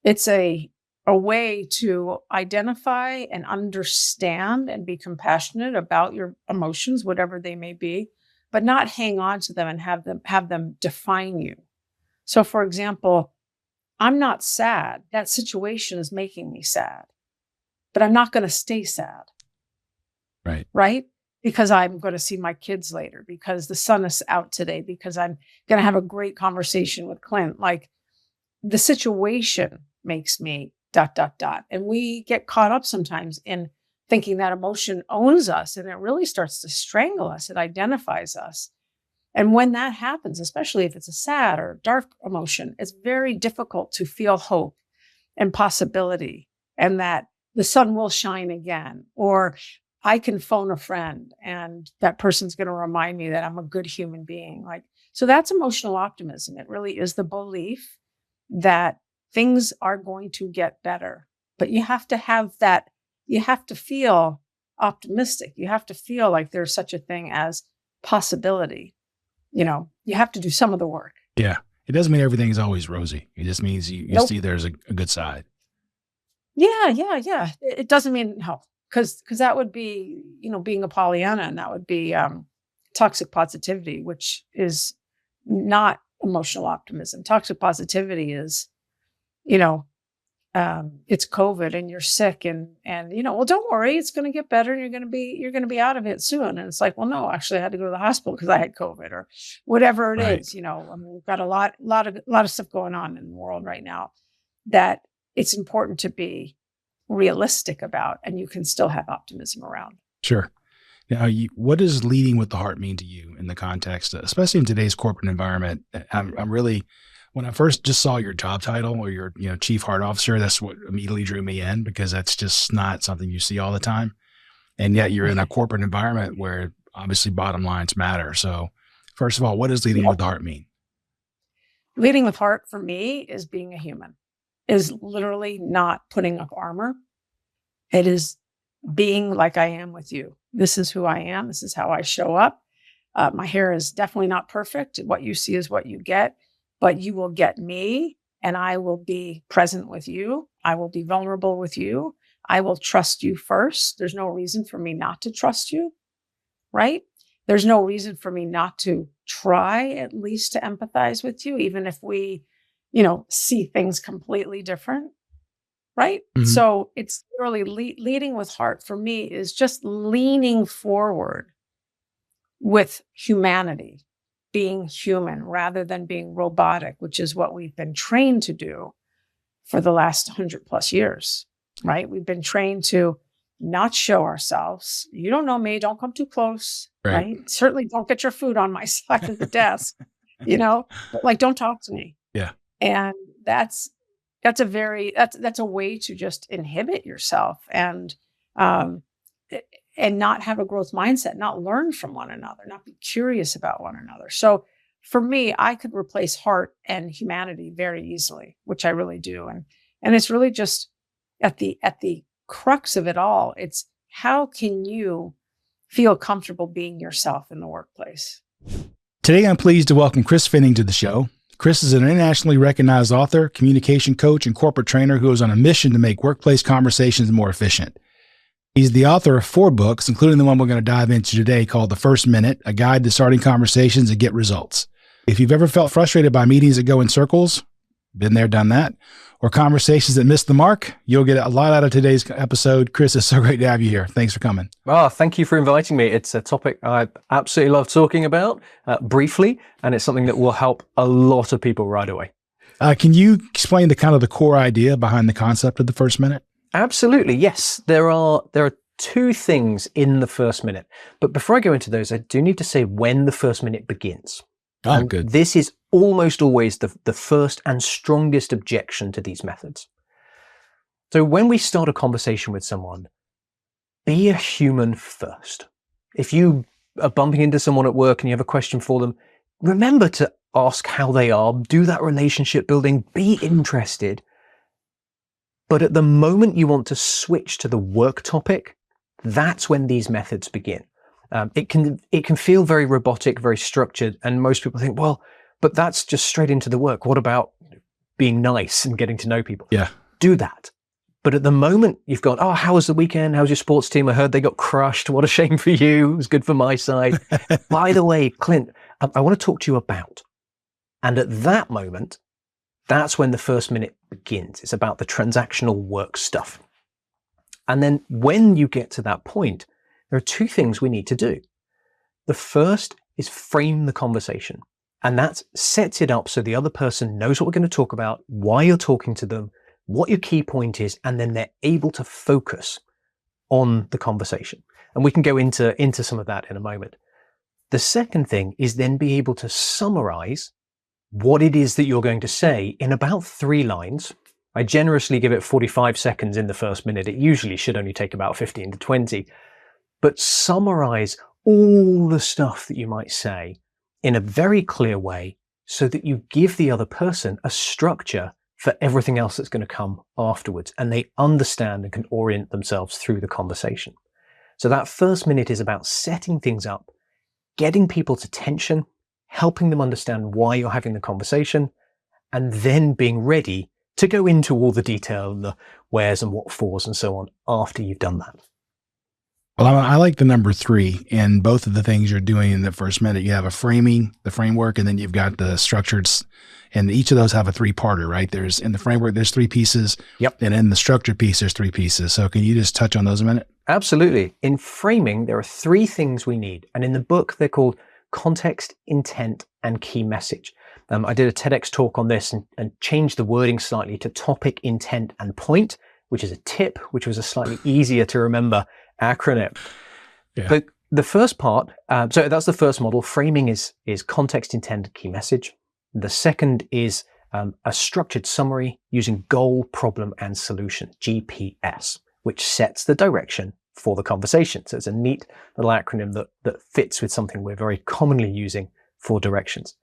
It's a way to identify and understand and be compassionate about your emotions, whatever they may be, but not hang on to them and have them define you. So, for example, I'm not sad. That situation is making me sad, but I'm not going to stay sad. Right? Because I'm going to see my kids later, because the sun is out today, because I'm going to have a great conversation with Clint. Like, the situation makes me ... And we get caught up sometimes in thinking that emotion owns us, and it really starts to strangle us. It identifies us. And when that happens, especially if it's a sad or dark emotion, it's very difficult to feel hope and possibility, and that the sun will shine again, or I can phone a friend and that person's going to remind me that I'm a good human being. Like, so that's emotional optimism. It really is the belief that things are going to get better, but you have to have that. You have to feel optimistic. You have to feel like there's such a thing as possibility. You have to do some of the work. Yeah. It doesn't mean everything is always rosy. It just means you Nope. see there's a good side. Yeah. It doesn't mean no, because that would be, being a Pollyanna, and that would be toxic positivity, which is not emotional optimism. Toxic positivity is, it's COVID and you're sick and well, don't worry, it's going to get better and you're going to be out of it soon. And it's like, well, no, actually I had to go to the hospital because I had COVID or whatever it Right. is. We've got a lot of stuff going on in the world right now that it's important to be realistic about, and you can still have optimism around. Sure. Now, what does leading with the heart mean to you in the context, especially in today's corporate environment? I'm really, when I first just saw your job title or your, chief heart officer, that's what immediately drew me in, because that's just not something you see all the time. And yet you're in a corporate environment where obviously bottom lines matter. So first of all, what does leading with the heart mean? Leading with heart for me is being a human, is literally not putting up armor. It is being like I am with you. This is who I am. This is how I show up. My hair is definitely not perfect. What you see is what you get, but you will get me, and I will be present with you. I will be vulnerable with you. I will trust you first. There's no reason for me not to trust you, right? There's no reason for me not to try at least to empathize with you, even if we, see things completely different, right? Mhm. So it's really leading with heart for me is just leaning forward with humanity, being human rather than being robotic, which is what we've been trained to do for the last 100+ years, right? We've been trained to not show ourselves. You don't know me. Don't come too close, right? Certainly don't get your food on my side of the desk, but like, don't talk to me. Yeah. And that's a way to just inhibit yourself and not have a growth mindset, not learn from one another, not be curious about one another. So for me, I could replace heart and humanity very easily, which I really do. And it's really just at the crux of it all, it's how can you feel comfortable being yourself in the workplace? Today, I'm pleased to welcome Chris Finning to the show. Chris is an internationally recognized author, communication coach, and corporate trainer who is on a mission to make workplace conversations more efficient. He's the author of 4 books, including the one we're going to dive into today called The First Minute, A Guide to Starting Conversations and Get Results. If you've ever felt frustrated by meetings that go in circles, been there, done that, or conversations that miss the mark, you'll get a lot out of today's episode. Chris, it's so great to have you here. Thanks for coming. Oh, thank you for inviting me. It's a topic I absolutely love talking about briefly, and it's something that will help a lot of people right away. Can you explain the core idea behind the concept of the first minute? Absolutely, yes. There are 2 things in the first minute. But before I go into those, I do need to say when the first minute begins. Oh, good. This is almost always the first and strongest objection to these methods. So when we start a conversation with someone, be a human first. If you are bumping into someone at work and you have a question for them, remember to ask how they are, do that relationship building, be interested. But at the moment you want to switch to the work topic, that's when these methods begin. It can feel very robotic, very structured, and most people think, well, but that's just straight into the work. What about being nice and getting to know people? Yeah. Do that. But at the moment you've got, oh, how was the weekend? How's your sports team? I heard they got crushed. What a shame for you. It was good for my side. By the way, Clint, I want to talk to you about. And at that moment, that's when the first minute begins. It's about the transactional work stuff. And then when you get to that point, there are 2 things we need to do. The first is frame the conversation. And that sets it up so the other person knows what we're going to talk about, why you're talking to them, what your key point is, and then they're able to focus on the conversation. And we can go into some of that in a moment. The second thing is then be able to summarize what it is that you're going to say in about 3 lines. I generously give it 45 seconds in the first minute. It usually should only take about 15 to 20. But summarize all the stuff that you might say in a very clear way so that you give the other person a structure for everything else that's going to come afterwards, and they understand and can orient themselves through the conversation. So that first minute is about setting things up, getting people's attention, helping them understand why you're having the conversation, and then being ready to go into all the detail and the wheres and what fors and so on after you've done that. Well, I like the number 3 in both of the things you're doing in the first minute. You have a framing, the framework, and then you've got the structured, and each of those have a 3-parter, right? There's in the framework, there's 3 pieces. Yep. And in the structured piece, there's 3 pieces. So can you just touch on those a minute? Absolutely. In framing, there are 3 things we need. And in the book, they're called context, intent, and key message. I did a TEDx talk on this and changed the wording slightly to topic, intent, and point, which is a tip, which was a slightly easier to remember acronym. Yeah. But the first part, so that's the first model. Framing is context, intent, key message. The second is a structured summary using goal, problem, and solution, GPS, which sets the direction for the conversation. So it's a neat little acronym that fits with something we're very commonly using for directions.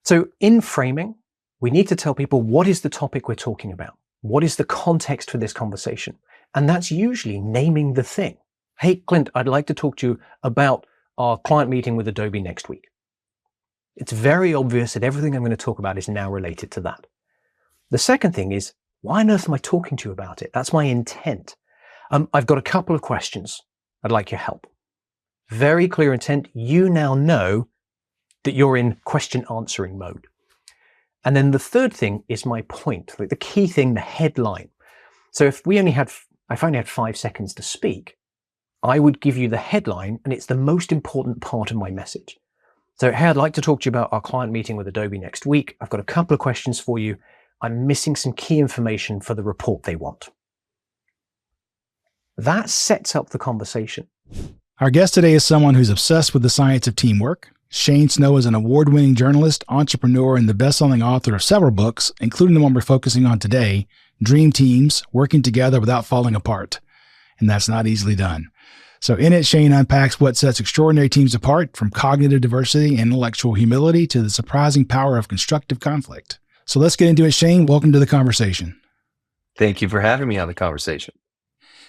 So in framing, we need to tell people what is the topic we're talking about? What is the context for this conversation? And that's usually naming the thing. Hey, Clint, I'd like to talk to you about our client meeting with Adobe next week. It's very obvious that everything I'm going to talk about is now related to that. The second thing is, why on earth am I talking to you about it? That's my intent. I've got a couple of questions. I'd like your help. Very clear intent. You now know that you're in question answering mode. And then the third thing is my point, like the key thing, the headline. So if I only had 5 seconds to speak, I would give you the headline, and it's the most important part of my message. So, hey, I'd like to talk to you about our client meeting with Adobe next week. I've got a couple of questions for you. I'm missing some key information for the report they want. That sets up the conversation. Our guest today is someone who's obsessed with the science of teamwork. Shane Snow is an award-winning journalist, entrepreneur, and the best-selling author of several books, including the one we're focusing on today, Dream Teams, Working Together Without Falling Apart. And that's not easily done. So in it, Shane unpacks what sets extraordinary teams apart, from cognitive diversity and intellectual humility to the surprising power of constructive conflict. So let's get into it. Shane, welcome to the conversation. Thank you for having me on the conversation.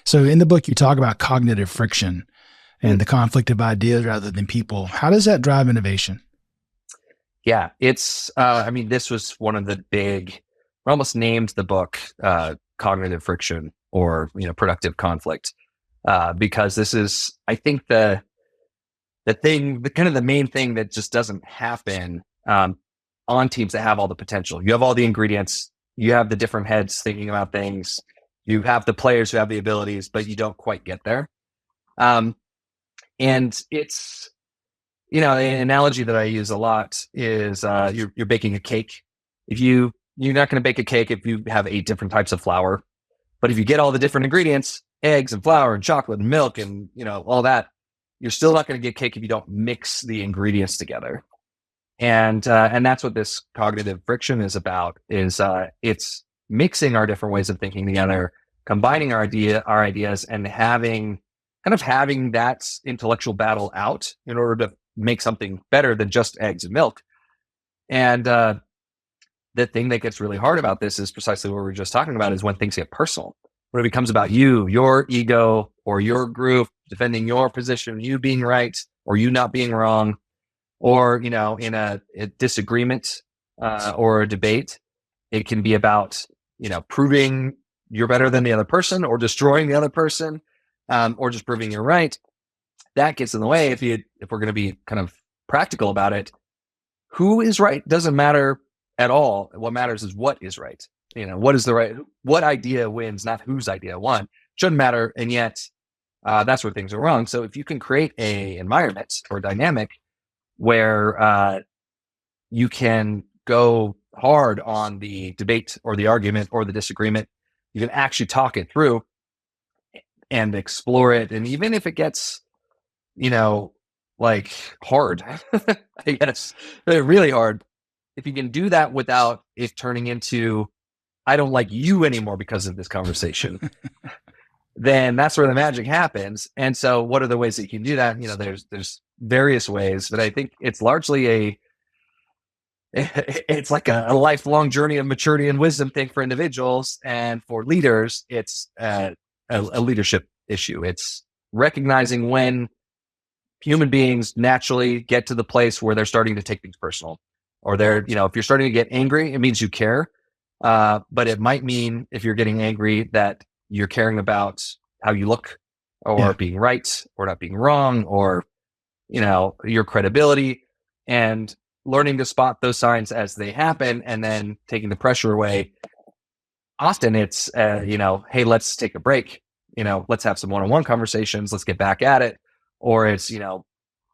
So in the book, you talk about cognitive friction and the conflict of ideas rather than people. How does that drive innovation? Yeah, it's, this was one of the big, we almost named the book Cognitive Friction or, Productive Conflict, because this is, I think the main thing that just doesn't happen on teams that have all the potential. You have all the ingredients, you have the different heads thinking about things, you have the players who have the abilities, but you don't quite get there. And it's, an analogy that I use a lot is you're baking a cake. You're not going to bake a cake if you have 8 different types of flour, but if you get all the different ingredients, eggs and flour and chocolate and milk and all that, you're still not going to get cake if you don't mix the ingredients together. And that's what this cognitive friction is about. It's mixing our different ways of thinking together, combining our ideas, and having that intellectual battle out in order to make something better than just eggs and milk. And the thing that gets really hard about this is precisely what we were just talking about, is when things get personal, when it becomes about you, your ego, or your group defending your position, you being right or you not being wrong, or in a disagreement or a debate, it can be about proving you're better than the other person, or destroying the other person, or just proving you're right. That gets in the way. If we're going to be kind of practical about it, who is right doesn't matter at all. What matters is what is right. What is the right, what idea wins, not whose idea won. Shouldn't matter. And yet that's where things are wrong. So if you can create a environment or dynamic where you can go hard on the debate or the argument or the disagreement, you can actually talk it through and explore it. And even if it gets, like hard. I guess really hard. If you can do that without it turning into, I don't like you anymore because of this conversation, then that's where the magic happens. And so what are the ways that you can do that? There's various ways, but I think it's largely it's like a lifelong journey of maturity and wisdom thing for individuals, and for leaders, it's a leadership issue. It's recognizing when human beings naturally get to the place where they're starting to take things personal, or if you're starting to get angry, it means you care. But it might mean, if you're getting angry, that you're caring about how you look, or being right or not being wrong, or, your credibility, and learning to spot those signs as they happen and then taking the pressure away. Often it's, hey, let's take a break. Let's have some one-on-one conversations. Let's get back at it. Or it's,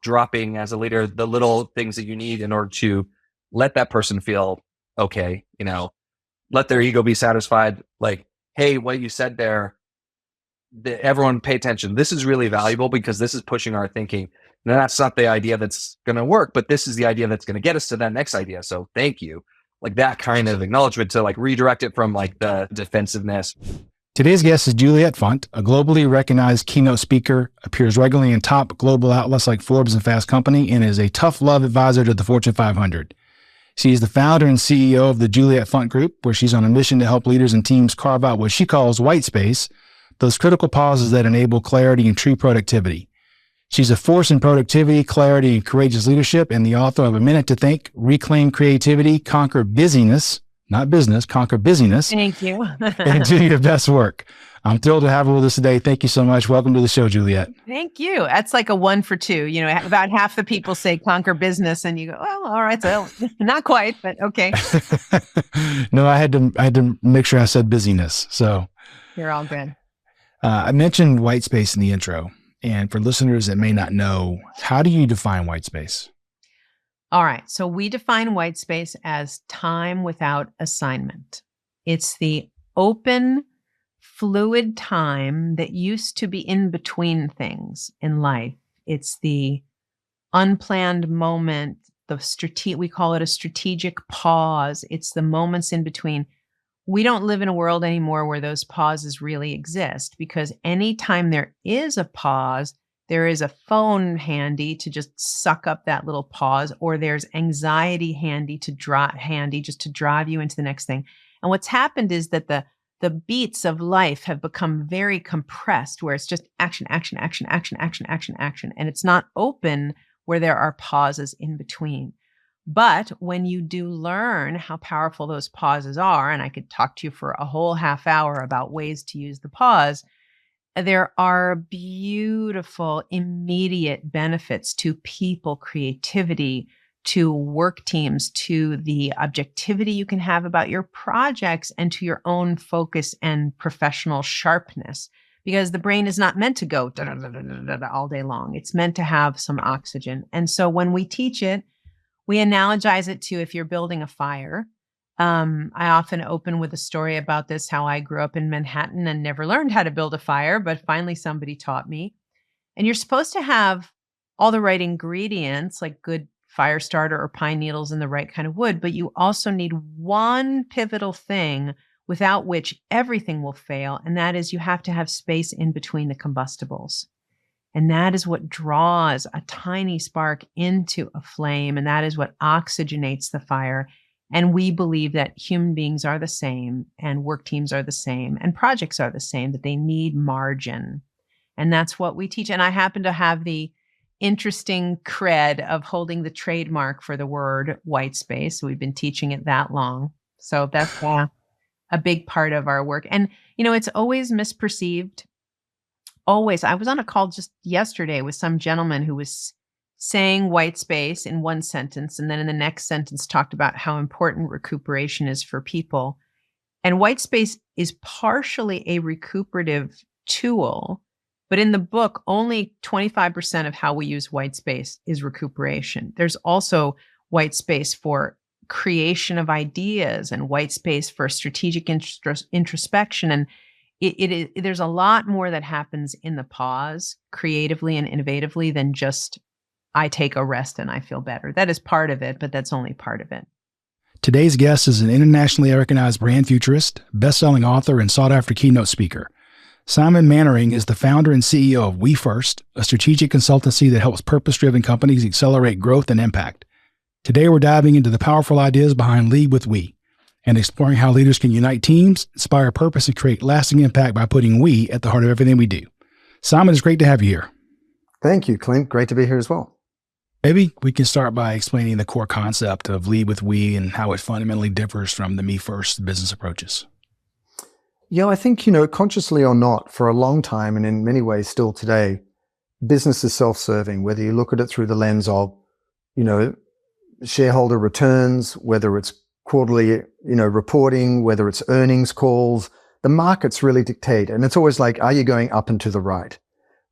dropping as a leader the little things that you need in order to let that person feel okay. Let their ego be satisfied. Like, hey, what you said there, everyone pay attention. This is really valuable because this is pushing our thinking. Now, that's not the idea that's going to work, but this is the idea that's going to get us to that next idea. So thank you. Like that kind of acknowledgement to like redirect it from like the defensiveness. Today's guest is Juliet Funt, a globally recognized keynote speaker, appears regularly in top global outlets like Forbes and Fast Company, and is a tough love advisor to the Fortune 500. She is the founder and CEO of the Juliet Funt Group, where she's on a mission to help leaders and teams carve out what she calls white space, those critical pauses that enable clarity and true productivity. She's a force in productivity, clarity, and courageous leadership, and the author of A Minute to Think, Reclaim Creativity, Conquer Busyness, not business, conquer busyness. Thank you. And do your best work. I'm thrilled to have her with us today. Thank you so much. Welcome to the show, Juliet. Thank you. That's like a 1 for 2. About half the people say conquer business, and you go, well, all right, so not quite, but okay. No, I had to make sure I said busyness. So You're all good. I mentioned white space in the intro. And for listeners that may not know, how do you define white space? All right. So we define white space as time without assignment. It's the open, fluid time that used to be in between things in life. It's the unplanned moment, we call it a strategic pause. It's the moments in between. We don't live in a world anymore where those pauses really exist, because anytime there is a pause, there is a phone handy to just suck up that little pause, or there's anxiety handy just to drive you into the next thing. And what's happened is that the beats of life have become very compressed, where it's just action, action, action, action, action, action, action. And it's not open where there are pauses in between. But when you do learn how powerful those pauses are, and I could talk to you for a whole half hour about ways to use the pause, there are beautiful, immediate benefits to people, creativity, to work teams, to the objectivity you can have about your projects, and to your own focus and professional sharpness. Because the brain is not meant to go all day long. It's meant to have some oxygen. And so when we teach it, we analogize it to if you're building a fire. I often open with a story about this, how I grew up in Manhattan and never learned how to build a fire, but finally somebody taught me. And you're supposed to have all the right ingredients, like good fire starter or pine needles and the right kind of wood, but you also need one pivotal thing without which everything will fail, and that is you have to have space in between the combustibles. And that is what draws a tiny spark into a flame. And that is what oxygenates the fire. And we believe that human beings are the same, and work teams are the same, and projects are the same, that they need margin. And that's what we teach. And I happen to have the interesting cred of holding the trademark for the word white space. We've been teaching it that long. So that's a big part of our work. And, it's always misperceived. Always. I was on a call just yesterday with some gentleman who was saying white space in one sentence, and then in the next sentence talked about how important recuperation is for people. And white space is partially a recuperative tool, but in the book, only 25% of how we use white space is recuperation. There's also white space for creation of ideas, and white space for strategic introspection. And there's a lot more that happens in the pause, creatively and innovatively, than just I take a rest and I feel better. That is part of it, but that's only part of it. Today's guest is an internationally recognized brand futurist, best-selling author, and sought-after keynote speaker. Simon Mannering is the founder and CEO of We First, a strategic consultancy that helps purpose-driven companies accelerate growth and impact. Today, we're diving into the powerful ideas behind Lead with We and exploring how leaders can unite teams, inspire purpose, and create lasting impact by putting we at the heart of everything we do. Simon, it's great to have you here. Thank you, Clint. Great to be here as well. Maybe we can start by explaining the core concept of Lead with We and how it fundamentally differs from the Me First business approaches. Yeah, I think, consciously or not, for a long time, and in many ways still today, business is self-serving, whether you look at it through the lens of, shareholder returns, whether it's quarterly, reporting, whether it's earnings calls, the markets really dictate. And it's always like, are you going up and to the right?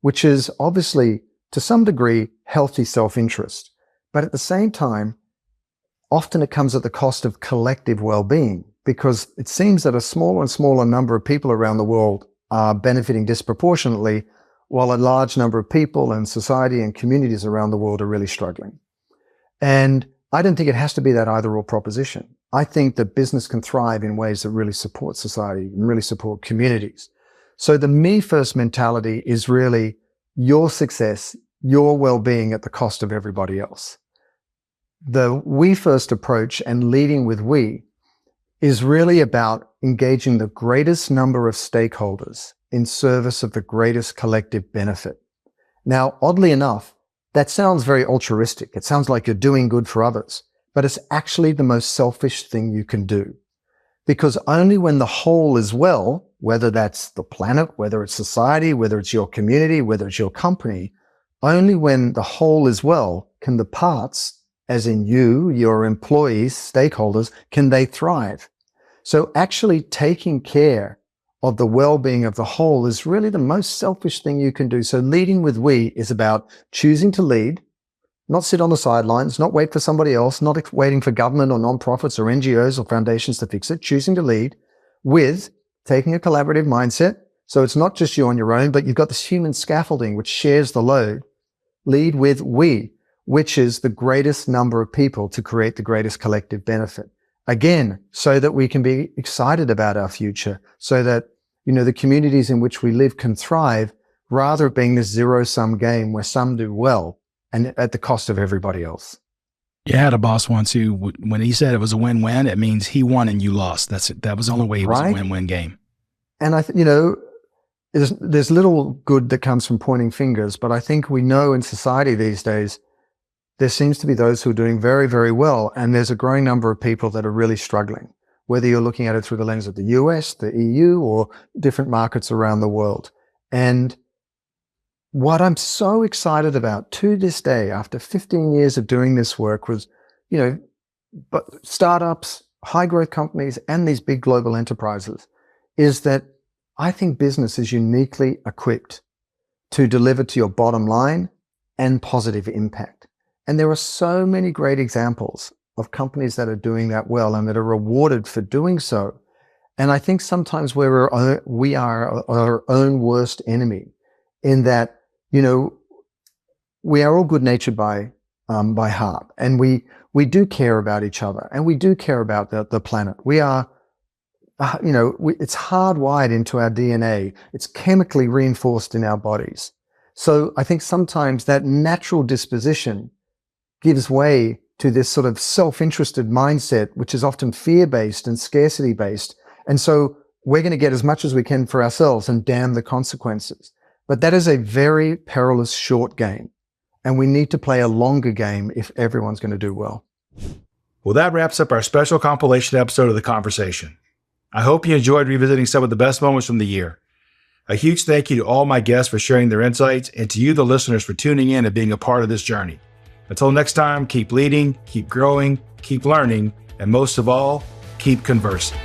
Which is obviously, to some degree, healthy self-interest. But at the same time, often it comes at the cost of collective well-being, because it seems that a smaller and smaller number of people around the world are benefiting disproportionately, while a large number of people and society and communities around the world are really struggling. And I don't think it has to be that either-or proposition. I think that business can thrive in ways that really support society and really support communities. So the me first mentality is really your success, your well-being at the cost of everybody else. The we first approach and leading with we is really about engaging the greatest number of stakeholders in service of the greatest collective benefit. Now, oddly enough, that sounds very altruistic. It sounds like you're doing good for others, but it's actually the most selfish thing you can do. Because only when the whole is well, whether that's the planet, whether it's society, whether it's your community, whether it's your company, only when the whole is well can the parts, as in you, your employees, stakeholders, can they thrive. So actually taking care of the well-being of the whole is really the most selfish thing you can do. So leading with we is about choosing to lead, not sit on the sidelines, not wait for somebody else, not waiting for government or nonprofits or NGOs or foundations to fix it, choosing to lead with taking a collaborative mindset. So it's not just you on your own, but you've got this human scaffolding which shares the load. Lead with we, which is the greatest number of people to create the greatest collective benefit. Again, so that we can be excited about our future, so that, the communities in which we live can thrive, rather being this zero-sum game where some do well and at the cost of everybody else. Yeah, I had a boss once who, when he said it was a win-win, it means he won and you lost. That was the only way it was a win-win game. And there's little good that comes from pointing fingers, but I think we know in society these days, there seems to be those who are doing very, very well. And there's a growing number of people that are really struggling, whether you're looking at it through the lens of the US, the EU, or different markets around the world. And what I'm so excited about to this day, after 15 years of doing this work, was, but startups, high growth companies, and these big global enterprises, is that I think business is uniquely equipped to deliver to your bottom line and positive impact. And there are so many great examples of companies that are doing that well and that are rewarded for doing so. And I think sometimes we are our own worst enemy, in that, we are all good-natured by heart, and we do care about each other, and we do care about the planet. We are, it's hardwired into our DNA. It's chemically reinforced in our bodies. So I think sometimes that natural disposition gives way to this sort of self-interested mindset, which is often fear-based and scarcity-based. And so we're going to get as much as we can for ourselves and damn the consequences. But that is a very perilous short game. And we need to play a longer game if everyone's going to do well. Well, that wraps up our special compilation episode of The Conversation. I hope you enjoyed revisiting some of the best moments from the year. A huge thank you to all my guests for sharing their insights, and to you, the listeners, for tuning in and being a part of this journey. Until next time, keep leading, keep growing, keep learning, and most of all, keep conversing.